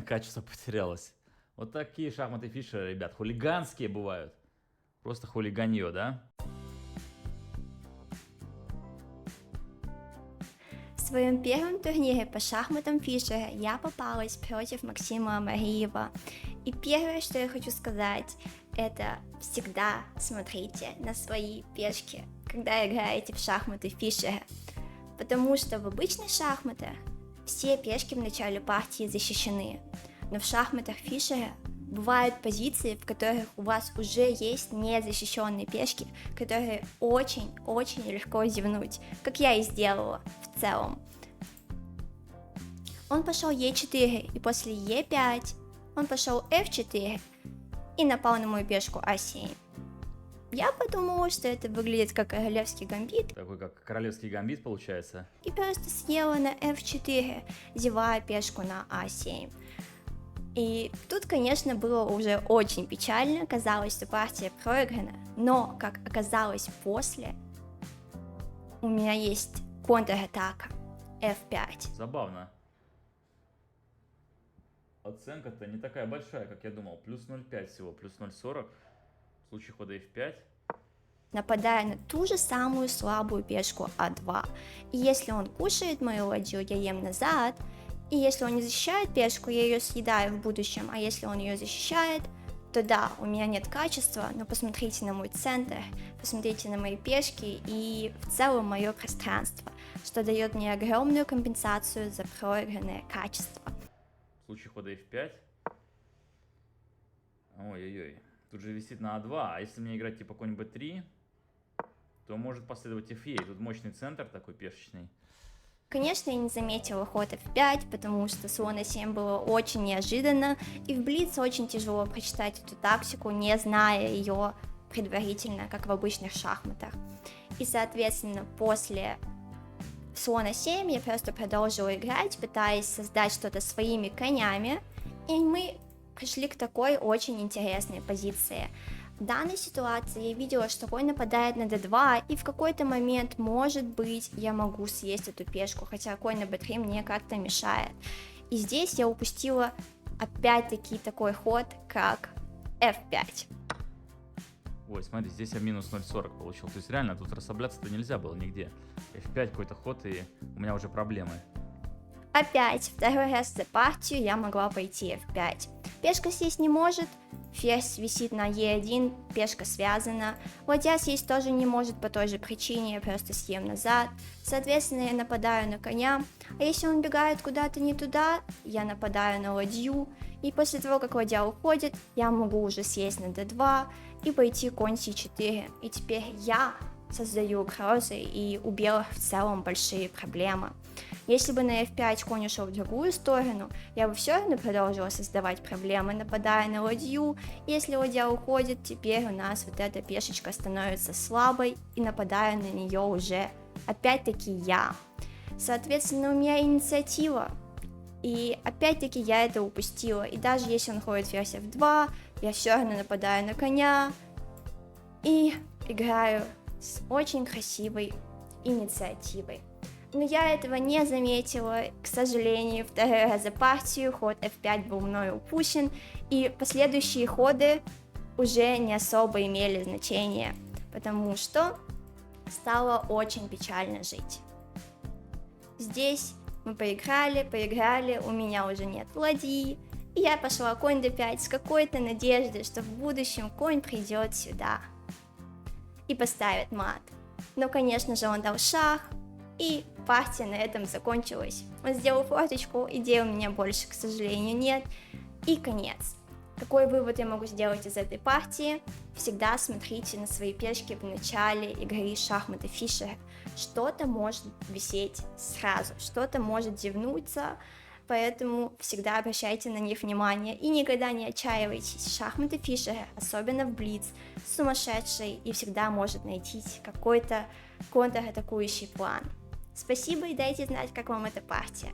Качество потерялось. Вот такие шахматы Фишера, ребят, хулиганские бывают. Просто хулиганье, да? В своем первом турнире по шахматам Фишера я попалась против Максима Амариева. И первое, что я хочу сказать, это всегда смотрите на свои пешки, когда играете в шахматы Фишера. Потому что в обычных шахматах все пешки в начале партии защищены. Но в шахматах Фишера бывают позиции, в которых у вас уже есть незащищенные пешки, которые очень-очень легко зевнуть, как я и сделала в целом. Он пошел Е4, и после Е5 он пошел F4 и напал на мою пешку А7. Я подумала, что это выглядит как королевский гамбит, Такой как королевский гамбит получается. и просто съела на F4, зевая пешку на А7. И тут, конечно, было уже очень печально, казалось, что партия проиграна, но, как оказалось после, у меня есть контратака F5. Забавно. Оценка-то не такая большая, как я думал. Плюс 0,5 всего, плюс 0,40 в случае хода F5. Нападая на ту же самую слабую пешку А2. И если он кушает мою ладью, я ем назад. И если он не защищает пешку, я ее съедаю в будущем. А если он ее защищает, то да, у меня нет качества, но посмотрите на мой центр, посмотрите на мои пешки и в целом мое пространство, что дает мне огромную компенсацию за проигранное качество. В случае хода F5. Ой-ой-ой. Тут же висит на А2. А если мне играть типа какой-нибудь B3, то может последовать F8. Тут мощный центр такой пешечный. Конечно, я не заметила ход F5, потому что слон А7 было очень неожиданно, и в Блиц очень тяжело прочитать эту тактику, не зная ее предварительно, как в обычных шахматах. И, соответственно, после слона 7 я просто продолжила играть, пытаясь создать что-то своими конями, и мы пришли к такой очень интересной позиции. В данной ситуации я видела, что конь нападает на d2, и в какой-то момент, может быть, я могу съесть эту пешку, хотя конь на b3 мне как-то мешает. И здесь я упустила опять-таки такой ход, как f5. Ой, смотри, здесь я минус 0,40 получил. То есть реально тут расслабляться-то нельзя было нигде. F5 какой-то ход, и у меня уже проблемы. Опять, второй раз за партию я могла пойти f5. Пешка съесть не может, ферзь висит на e1, пешка связана. Ладья съесть тоже не может по той же причине, я просто съем назад. Соответственно, я нападаю на коня, а если он убегает куда-то не туда, я нападаю на ладью. И после того, как ладья уходит, я могу уже съесть на d2 и пойти конь c4. И теперь я создаю угрозы, и у белых в целом большие проблемы. Если бы на f5 конь ушел в другую сторону, я бы все равно продолжила создавать проблемы, нападая на ладью. Если ладья уходит, теперь у нас вот эта пешечка становится слабой, и нападаю на нее уже опять-таки я. Соответственно, у меня инициатива, и опять-таки я это упустила. И даже если он ходит ферзь f2, я все равно нападаю на коня и играю с очень красивой инициативой. Но я этого не заметила, к сожалению, второй раз за партию ход f5 был мною упущен, и последующие ходы уже не особо имели значения, потому что стало очень печально жить. Здесь мы поиграли, у меня уже нет ладьи, и я пошла конь d5 с какой-то надеждой, что в будущем конь придет сюда и поставит мат. Но, конечно же, он дал шах, и партия на этом закончилась. Он сделал форточку, идей у меня больше, к сожалению, нет. И конец. Какой вывод я могу сделать из этой партии? Всегда смотрите на свои пешки в начале игры шахматы Фишера. Что-то может висеть сразу, что-то может зевнуться, поэтому всегда обращайте на них внимание и никогда не отчаивайтесь. Шахматы Фишера, особенно в Блиц, сумасшедший и всегда может найти какой-то контратакующий план. Спасибо и дайте знать, как вам эта партия.